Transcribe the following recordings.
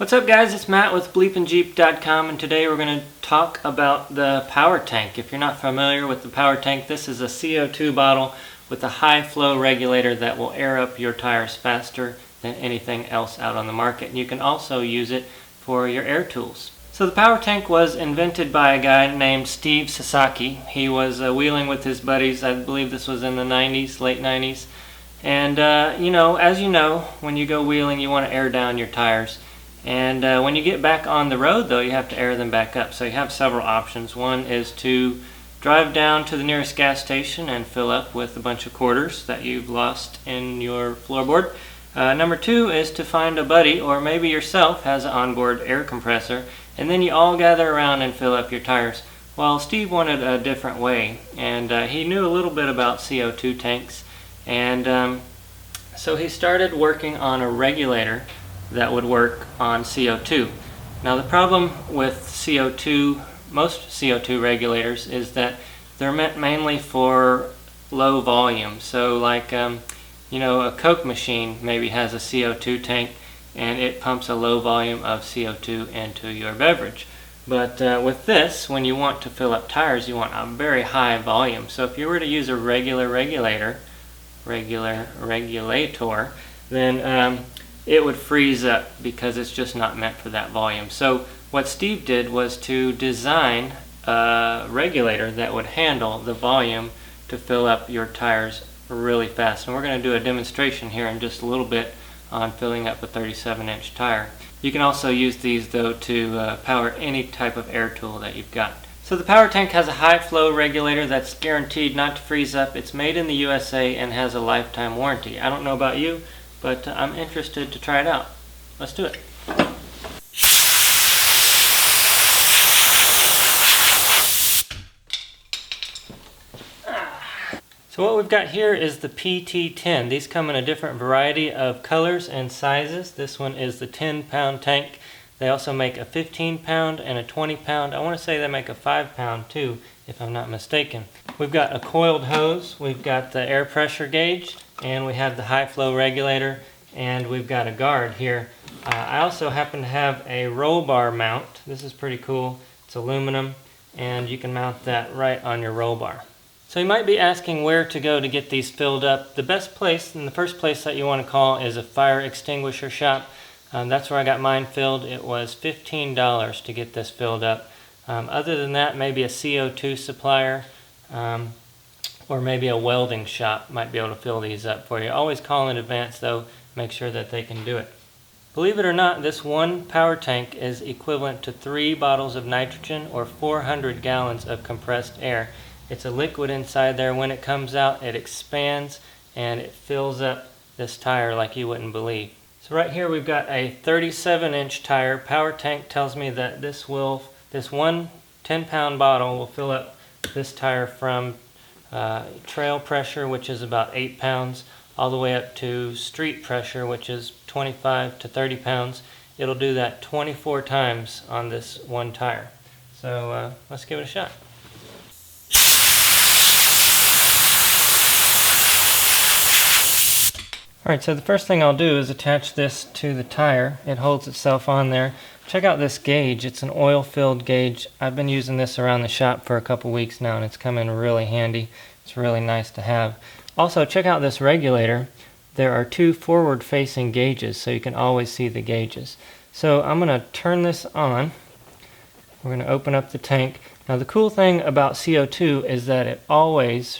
What's up guys, it's Matt with BleepinJeep.com, and today we're going to talk about the PowerTank. If you're not familiar with the PowerTank, this is a CO2 bottle with a high flow regulator that will air up your tires faster than anything else out on the market. And you can also use it for your air tools. So the PowerTank was invented by a guy named Steve Sasaki. He was wheeling with his buddies. I believe this was in the 90s, late 90s. And as you know, when you go wheeling you want to air down your tires. And when you get back on the road though, you have to air them back up. So you have several options. One is to drive down to the nearest gas station and fill up with a bunch of quarters that you've lost in your floorboard. Number two is to find a buddy, or maybe yourself has an onboard air compressor, and then you all gather around and fill up your tires. Well, Steve wanted a different way, and he knew a little bit about CO2 tanks, and so he started working on a regulator that would work on CO2. Now the problem with CO2, most CO2 regulators, is that they're meant mainly for low volume. So like a Coke machine maybe has a CO2 tank and it pumps a low volume of CO2 into your beverage. But with this, when you want to fill up tires, you want a very high volume. So if you were to use a regulator, then it would freeze up because it's just not meant for that volume. So what Steve did was to design a regulator that would handle the volume to fill up your tires really fast. And we're going to do a demonstration here in just a little bit on filling up a 37-inch tire. You can also use these though to power any type of air tool that you've got. So the PowerTank has a high flow regulator that's guaranteed not to freeze up. It's made in the USA and has a lifetime warranty. I don't know about you, but I'm interested to try it out. Let's do it. So what we've got here is the PT10. These come in a different variety of colors and sizes. This one is the 10-pound tank. They also make a 15-pound and a 20-pound. I want to say they make a 5-pound too, if I'm not mistaken. We've got a coiled hose, we've got the air pressure gauge, and we have the high flow regulator, and we've got a guard here. I also happen to have a roll bar mount. This is pretty cool. It's aluminum, and you can mount that right on your roll bar. So you might be asking where to go to get these filled up. The best place, and the first place that you want to call, is a fire extinguisher shop. That's where I got mine filled. It was $15 to get this filled up. Other than that, maybe a CO2 supplier or maybe a welding shop might be able to fill these up for you. Always call in advance though, make sure that they can do it. Believe it or not, this one power tank is equivalent to 3 bottles of nitrogen or 400 gallons of compressed air. It's a liquid inside there. When it comes out, it expands and it fills up this tire like you wouldn't believe. So right here we've got a 37-inch tire. PowerTank tells me that this one 10-pound bottle will fill up this tire from trail pressure, which is about 8 pounds, all the way up to street pressure, which is 25 to 30 pounds. It'll do that 24 times on this one tire. So let's give it a shot. Alright, so the first thing I'll do is attach this to the tire. It holds itself on there. Check out this gauge. It's an oil-filled gauge. I've been using this around the shop for a couple weeks now, and it's come in really handy. It's really nice to have. Also, check out this regulator. There are 2 forward-facing gauges, so you can always see the gauges. So I'm going to turn this on. We're going to open up the tank. Now the cool thing about CO2 is that it always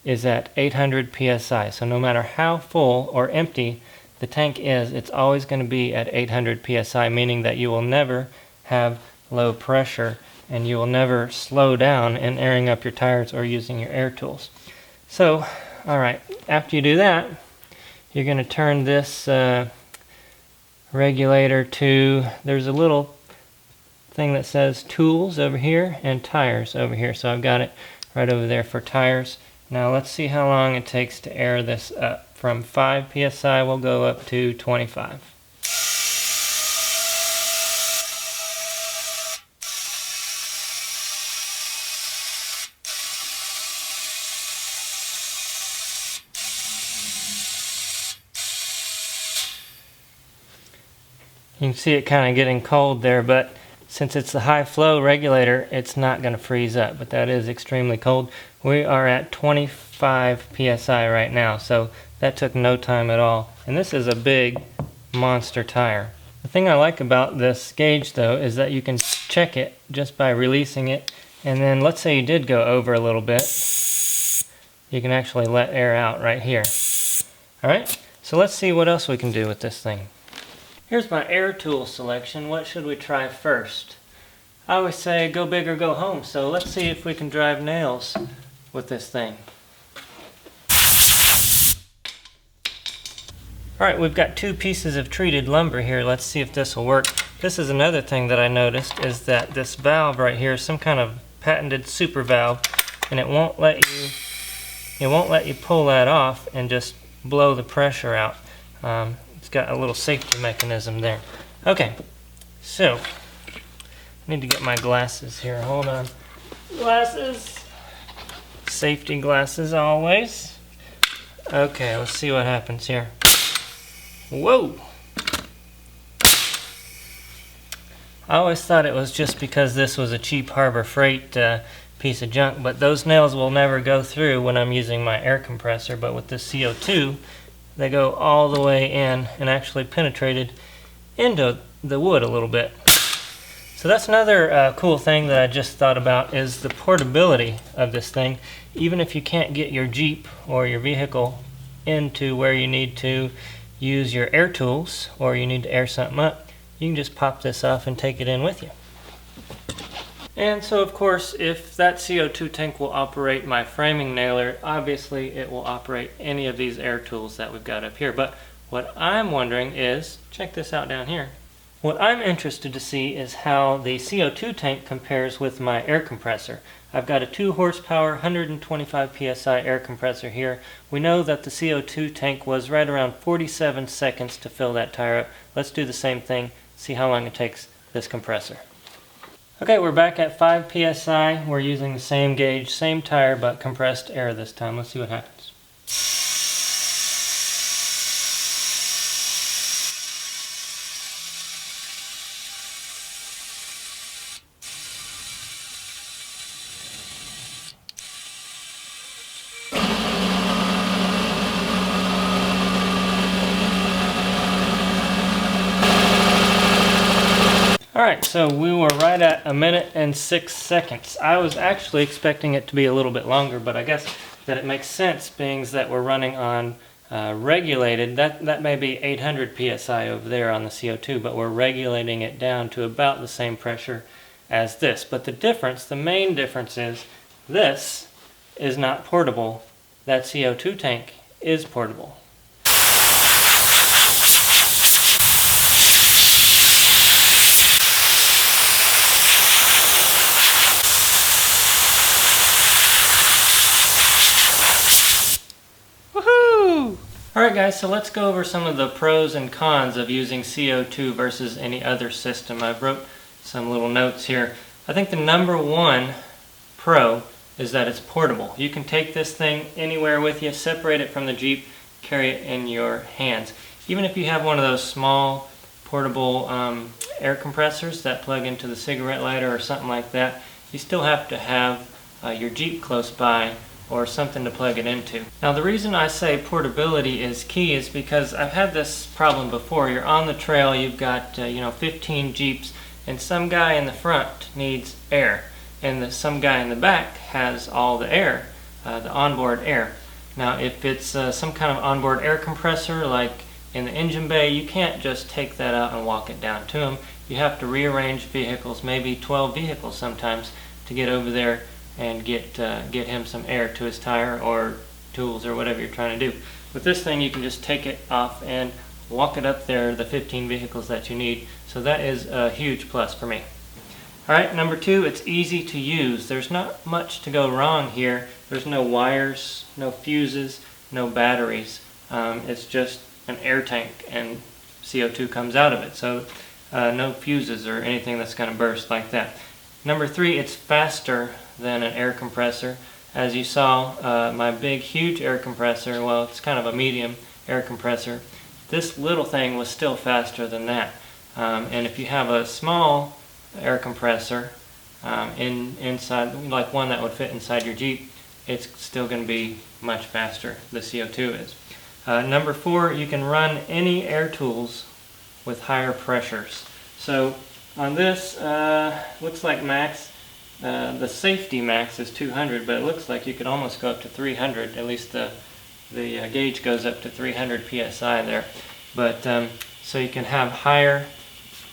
is at 800 psi. So no matter how full or empty the tank is, it's always going to be at 800 psi, meaning that you will never have low pressure and you will never slow down in airing up your tires or using your air tools. So, alright, after you do that, you're going to turn this regulator to, there's a little thing that says tools over here and tires over here. So I've got it right over there for tires. Now let's see how long it takes to air this up. From 5 psi we'll go up to 25. You can see it kind of getting cold there, but since it's the high flow regulator, it's not going to freeze up, but that is extremely cold. We are at 25 psi right now, so that took no time at all. And this is a big monster tire. The thing I like about this gauge though is that you can check it just by releasing it, and then let's say you did go over a little bit, you can actually let air out right here. Alright, so let's see what else we can do with this thing. Here's my air tool selection. What should we try first? I always say go big or go home, so let's see if we can drive nails with this thing. Alright, we've got 2 pieces of treated lumber here. Let's see if this will work. This is another thing that I noticed, is that this valve right here is some kind of patented super valve, and it won't let you pull that off and just blow the pressure out. It's got a little safety mechanism there. Okay, so I need to get my glasses here. Hold on. Glasses. Safety glasses always. Okay, let's see what happens here. Whoa! I always thought it was just because this was a cheap Harbor Freight piece of junk, but those nails will never go through when I'm using my air compressor. But with this CO2, they go all the way in and actually penetrated into the wood a little bit. So that's another cool thing that I just thought about, is the portability of this thing. Even if you can't get your Jeep or your vehicle into where you need to use your air tools, or you need to air something up, you can just pop this off and take it in with you. And so of course, if that CO2 tank will operate my framing nailer, obviously it will operate any of these air tools that we've got up here. But what I'm wondering is, check this out down here. What I'm interested to see is how the CO2 tank compares with my air compressor. I've got a 2 horsepower, 125 psi air compressor here. We know that the CO2 tank was right around 47 seconds to fill that tire up. Let's do the same thing, see how long it takes this compressor. Okay, we're back at 5 psi. We're using the same gauge, same tire, but compressed air this time. Let's see what happens. Alright, so we were right at 1 minute and 6 seconds. I was actually expecting it to be a little bit longer, but I guess that it makes sense, being that we're running on regulated. That may be 800 psi over there on the CO2, but we're regulating it down to about the same pressure as this. But the difference, the main difference, is this is not portable. That CO2 tank is portable. Alright guys, so let's go over some of the pros and cons of using CO2 versus any other system. I've wrote some little notes here. I think the number one pro is that it's portable. You can take this thing anywhere with you, separate it from the Jeep, carry it in your hands. Even if you have one of those small portable air compressors that plug into the cigarette lighter or something like that, you still have to have your Jeep close by or something to plug it into. Now the reason I say portability is key is because I've had this problem before. You're on the trail, you've got 15 Jeeps, and some guy in the front needs air, and some guy in the back has all the air, the onboard air. Now if it's some kind of onboard air compressor like in the engine bay, you can't just take that out and walk it down to him. You have to rearrange vehicles, maybe 12 vehicles sometimes, to get over there and get him some air to his tire or tools or whatever you're trying to do. With this thing you can just take it off and walk it up there, the 15 vehicles that you need. So that is a huge plus for me. Alright, number two, it's easy to use. There's not much to go wrong here. There's no wires, no fuses, no batteries. It's just an air tank and CO2 comes out of it. So no fuses or anything that's going to burst like that. Number three, it's faster than an air compressor. As you saw, my big huge air compressor, well, it's kind of a medium air compressor, this little thing was still faster than that. And if you have a small air compressor inside, like one that would fit inside your Jeep, it's still going to be much faster, the CO2 is. Number 4, you can run any air tools with higher pressures. So on this, looks like max, the safety max is 200, but it looks like you could almost go up to 300. At least the gauge goes up to 300 psi there. But so you can have higher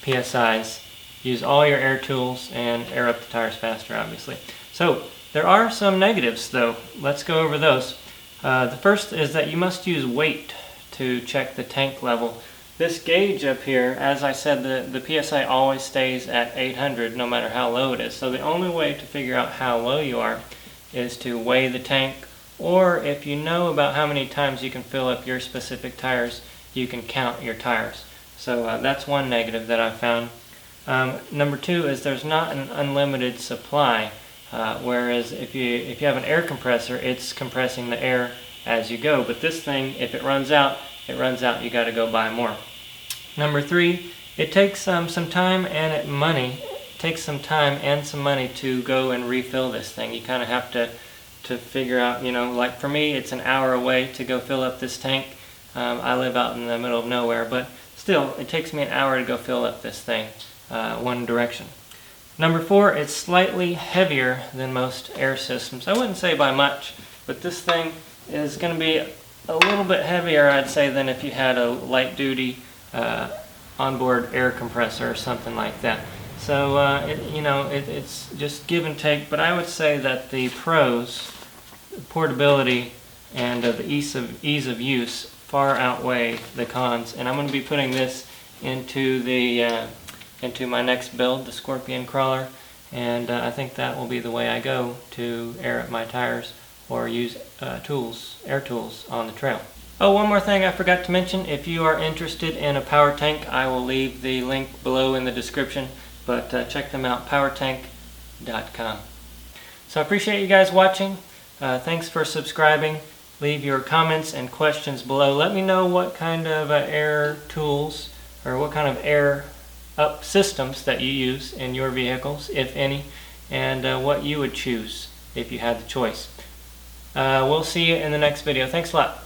psi's, use all your air tools, and air up the tires faster, obviously. So there are some negatives, though. Let's go over those. The first is that you must use weight to check the tank level. This gauge up here, as I said, the PSI always stays at 800 no matter how low it is. So the only way to figure out how low you are is to weigh the tank, or if you know about how many times you can fill up your specific tires, you can count your tires. So that's one negative that I found. Number 2 is there's not an unlimited supply. Whereas if you have an air compressor, it's compressing the air as you go. But this thing, if it runs out, it runs out. You got to go buy more. Number 3, it takes some time and money. It takes some time and some money to go and refill this thing. You kind of have to figure out, like for me, it's an hour away to go fill up this tank. I live out in the middle of nowhere, but still, it takes me an hour to go fill up this thing one direction. Number 4, it's slightly heavier than most air systems. I wouldn't say by much, but this thing is going to be a little bit heavier, I'd say, than if you had a light-duty onboard air compressor or something like that. So, it's just give and take, but I would say that the pros, portability, and the ease of use far outweigh the cons. And I'm going to be putting this into my next build, the Scorpion Crawler, and I think that will be the way I go to air up my tires or use air tools on the trail. Oh, one more thing I forgot to mention. If you are interested in a power tank, I will leave the link below in the description, but check them out, PowerTank.com. So I appreciate you guys watching. Thanks for subscribing. Leave your comments and questions below. Let me know what kind of air tools or what kind of air up systems that you use in your vehicles, if any, and what you would choose if you had the choice. We'll see you in the next video. Thanks a lot.